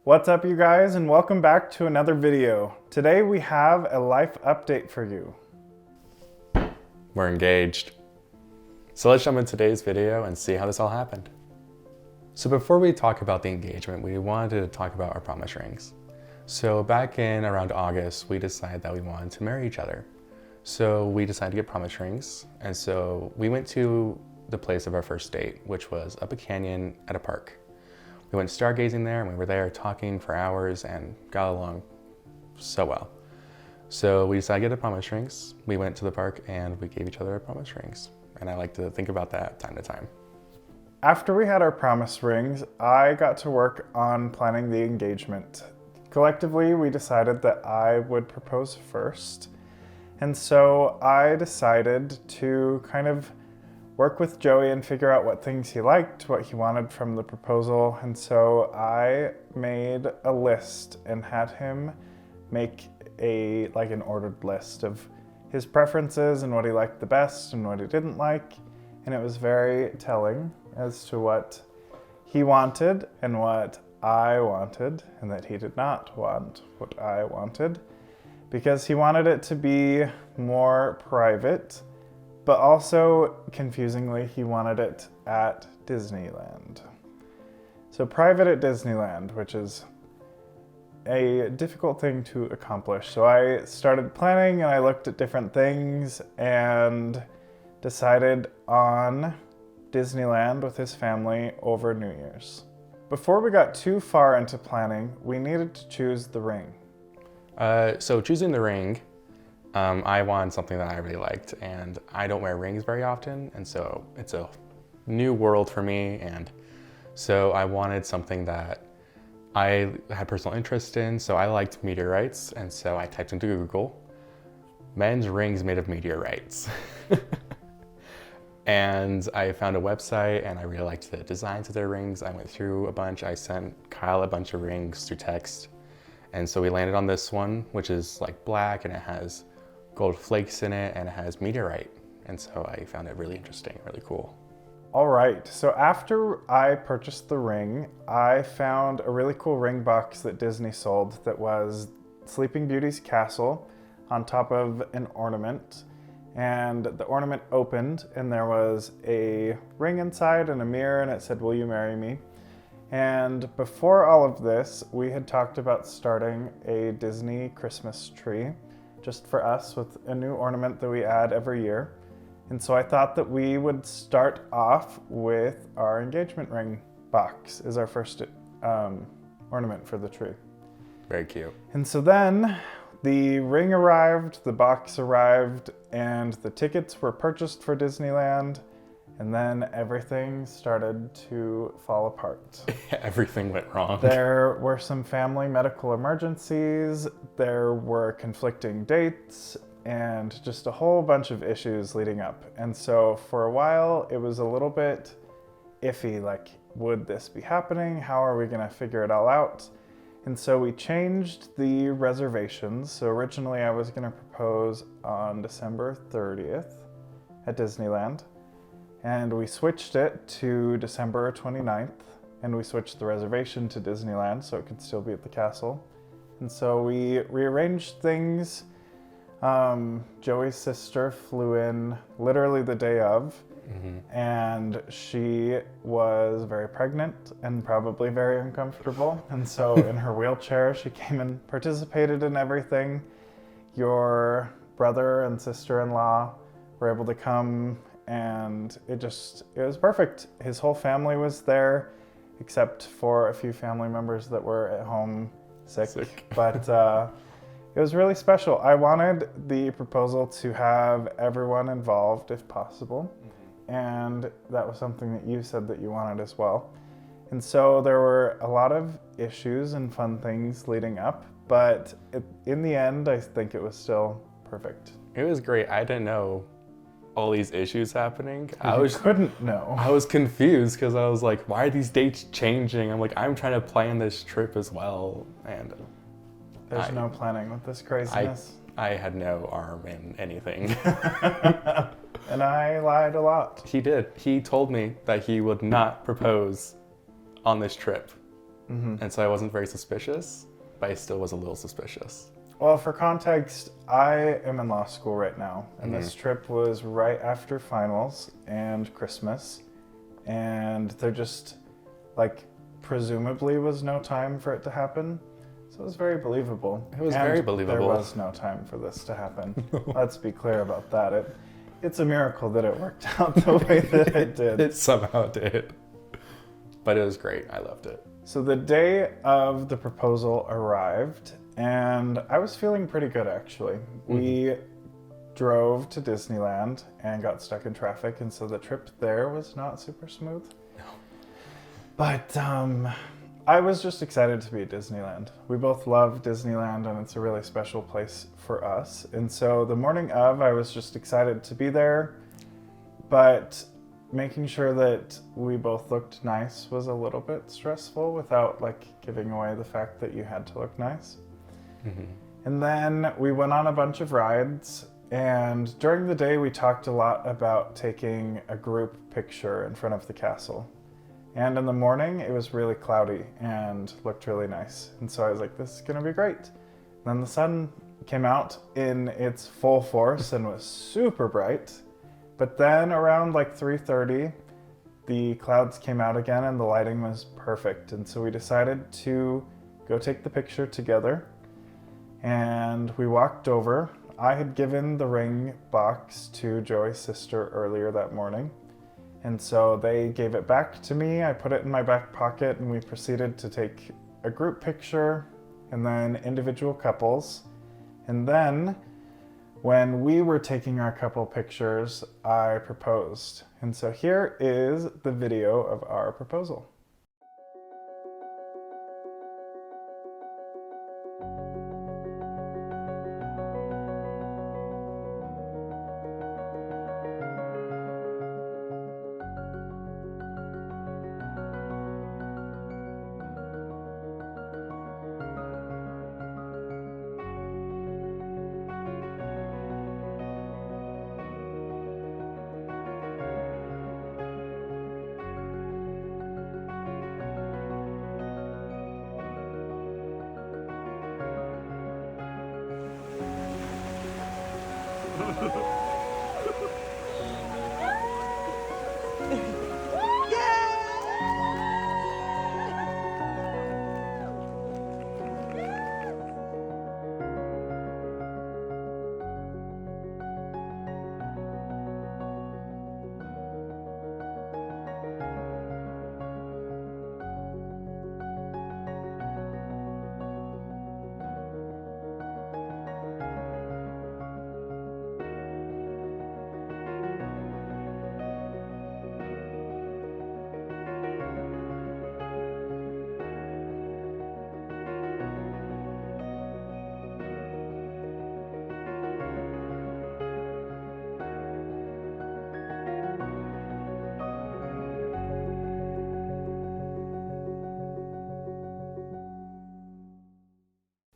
What's up, you guys, and welcome back to another video. Today we have a life update for you. We're engaged. So let's jump into today's video and see how this all happened. So before we talk about the engagement, we wanted to talk about our promise rings. So back in around August, we decided that we wanted to marry each other. So we decided to get promise rings. And so we went to the place of our first date, which was up a canyon at a park. We went stargazing there, and we were there talking for hours and got along so well. So we decided to get the promise rings. We went to the park and we gave each other our promise rings. And I like to think about that time to time. After we had our promise rings, I got to work on planning the engagement. Collectively, we decided that I would propose first. And so I decided to kind of work with Joey and figure out what things he liked, what he wanted from the proposal. And so I made a list and had him make an ordered list of his preferences and what he liked the best and what he didn't like. And it was very telling as to what he wanted and what I wanted, and that he did not want what I wanted, because he wanted it to be more private. But also, confusingly, he wanted it at Disneyland. So private at Disneyland, which is a difficult thing to accomplish. So I started planning and I looked at different things and decided on Disneyland with his family over New Year's. Before we got too far into planning, we needed to choose the ring. So choosing the ring, I wanted something that I really liked, and I don't wear rings very often, and so it's a new world for me, and so I wanted something that I had personal interest in. So I liked meteorites, and so I typed into Google, men's rings made of meteorites. And I found a website and I really liked the designs of their rings. I went through a bunch. I sent Kyle a bunch of rings through text. And so we landed on this one, which is like black and it has gold flakes in it and it has meteorite. And so I found it really interesting, really cool. All right, so after I purchased the ring, I found a really cool ring box that Disney sold that was Sleeping Beauty's castle on top of an ornament. And the ornament opened and there was a ring inside and a mirror, and it said, "Will you marry me?" And before all of this, we had talked about starting a Disney Christmas tree just for us with a new ornament that we add every year. And so I thought that we would start off with our engagement ring box as our first ornament for the tree. Very cute. And so then the ring arrived, the box arrived, and the tickets were purchased for Disneyland. And then everything started to fall apart. Everything went wrong. There were some family medical emergencies, there were conflicting dates, and just a whole bunch of issues leading up. And so for a while, it was a little bit iffy, like, would this be happening? How are we gonna figure it all out? And so we changed the reservations. So originally I was gonna propose on December 30th at Disneyland. And we switched it to December 29th, and we switched the reservation to Disneyland so it could still be at the castle. And so we rearranged things. Joey's sister flew in literally the day of, and she was very pregnant and probably very uncomfortable. And so in her wheelchair, she came and participated in everything. Your brother and sister-in-law were able to come, and it was perfect. His whole family was there, except for a few family members that were at home sick. But it was really special. I wanted the proposal to have everyone involved if possible. And that was something that you said that you wanted as well. And so there were a lot of issues and fun things leading up, but in the end, I think it was still perfect. It was great. I didn't know all these issues happening. Couldn't know. I was confused because I was like, why are these dates changing? I'm like, I'm trying to plan this trip as well. And there's no planning with this craziness. I had no arm in anything. And I lied a lot. He did. He told me that he would not propose on this trip. And so I wasn't very suspicious, but I still was a little suspicious. Well, for context, I am in law school right now, and this trip was right after finals and Christmas, and there just, like, presumably was no time for it to happen. So it was very believable. It was very believable. There was no time for this to happen. Let's be clear about that. It's a miracle that it worked out the way that it did. It somehow did. But it was great. I loved it. So the day of the proposal arrived, and I was feeling pretty good, actually. We drove to Disneyland and got stuck in traffic, and so the trip there was not super smooth. No. But I was just excited to be at Disneyland. We both love Disneyland, and it's a really special place for us. And so the morning of, I was just excited to be there, but making sure that we both looked nice was a little bit stressful without, like, giving away the fact that you had to look nice. And then we went on a bunch of rides, and during the day we talked a lot about taking a group picture in front of the castle. And in the morning it was really cloudy and looked really nice. And so I was like, this is gonna be great. And then the sun came out in its full force and was super bright. But then around like 3:30, the clouds came out again and the lighting was perfect. And so we decided to go take the picture together. And we walked over. I had given the ring box to Joey's sister earlier that morning. And so they gave it back to me. I put it in my back pocket, and we proceeded to take a group picture and then individual couples. And then when we were taking our couple pictures, I proposed. And so here is the video of our proposal.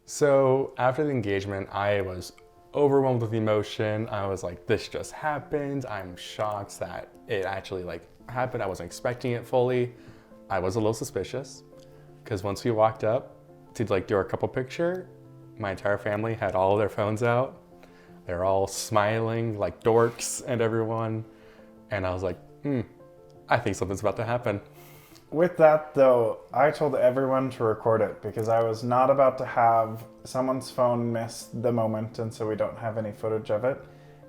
So after the engagement, I was overwhelmed with emotion. I was like, this just happened. I'm shocked that it actually like happened. I wasn't expecting it fully. I was a little suspicious because once we walked up to like do our couple picture, my entire family had all of their phones out. They're all smiling like dorks and everyone. And I was like, I think something's about to happen. With that though, I told everyone to record it because I was not about to have someone's phone miss the moment, and so we don't have any footage of it.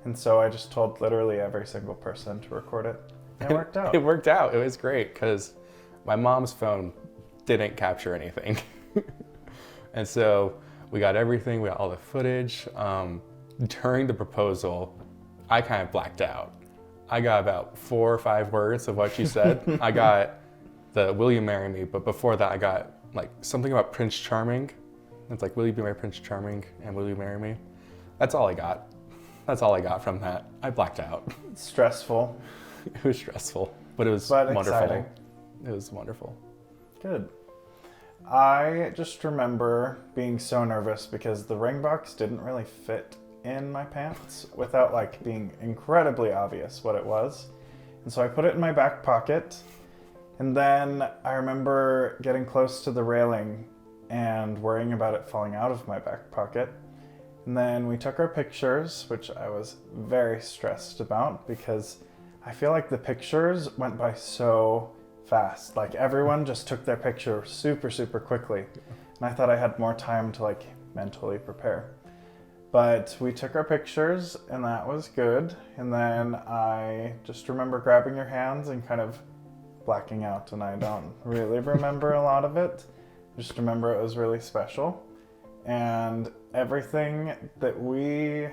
And so I just told literally every single person to record it. And it worked out. It worked out. It was great because my mom's phone didn't capture anything. And so we got everything, we got all the footage. During the proposal, I kind of blacked out. I got about 4 or 5 words of what she said. I got the "Will you marry me?" But before that, I got like something about Prince Charming. It's like, "Will you be my Prince Charming?" and "Will you marry me?" That's all I got. That's all I got from that. I blacked out. Stressful. It was stressful, but it was But wonderful. exciting. It was wonderful. Good. I just remember being so nervous because the ring box didn't really fit in my pants without like being incredibly obvious what it was. And so I put it in my back pocket, And then I remember getting close to the railing and worrying about it falling out of my back pocket. And then we took our pictures, which I was very stressed about because I feel like the pictures went by so fast. Like everyone just took their picture super, super quickly. And I thought I had more time to like mentally prepare. But we took our pictures and that was good. And then I just remember grabbing your hands and kind of blacking out, and I don't really remember a lot of it. I just remember it was really special. And everything that we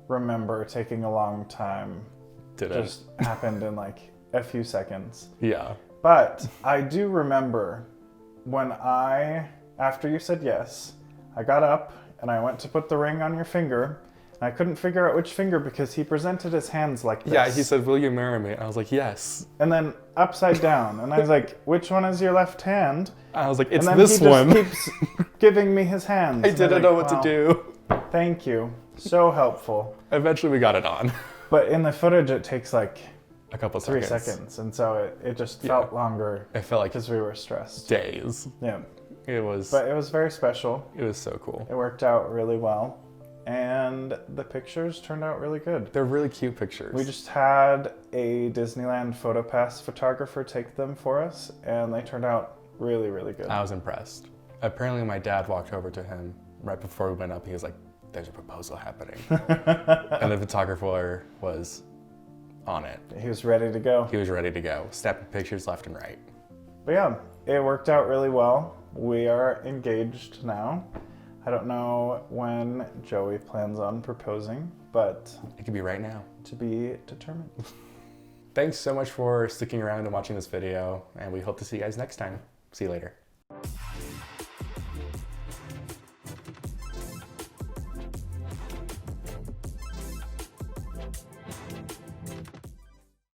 remember taking a long time just happened in like a few seconds. Yeah. But I do remember when after you said yes, I got up and I went to put the ring on your finger. And I couldn't figure out which finger because he presented his hands like this. Yeah, he said, "Will you marry me?" I was like, "Yes." And then upside down. And I was like, "Which one is your left hand?" I was like, "It's and then this he one." Just keeps giving me his hands. I didn't know what to do. Thank you. So helpful. Eventually we got it on. But in the footage, it takes like a couple 3 seconds. And so it just felt longer. It felt like because we were stressed. Days. Yeah. But it was very special. It was so cool. It worked out really well. And the pictures turned out really good. They're really cute pictures. We just had a Disneyland PhotoPass photographer take them for us, and they turned out really, really good. I was impressed. Apparently my dad walked over to him right before we went up. He was like, "There's a proposal happening." And the photographer was on it. He was ready to go. He was ready to go. Snapping pictures left and right. But yeah, it worked out really well. We are engaged now. I don't know when Joey plans on proposing, but it could be right now. To be determined. Thanks so much for sticking around and watching this video, and we hope to see you guys next time. See you later.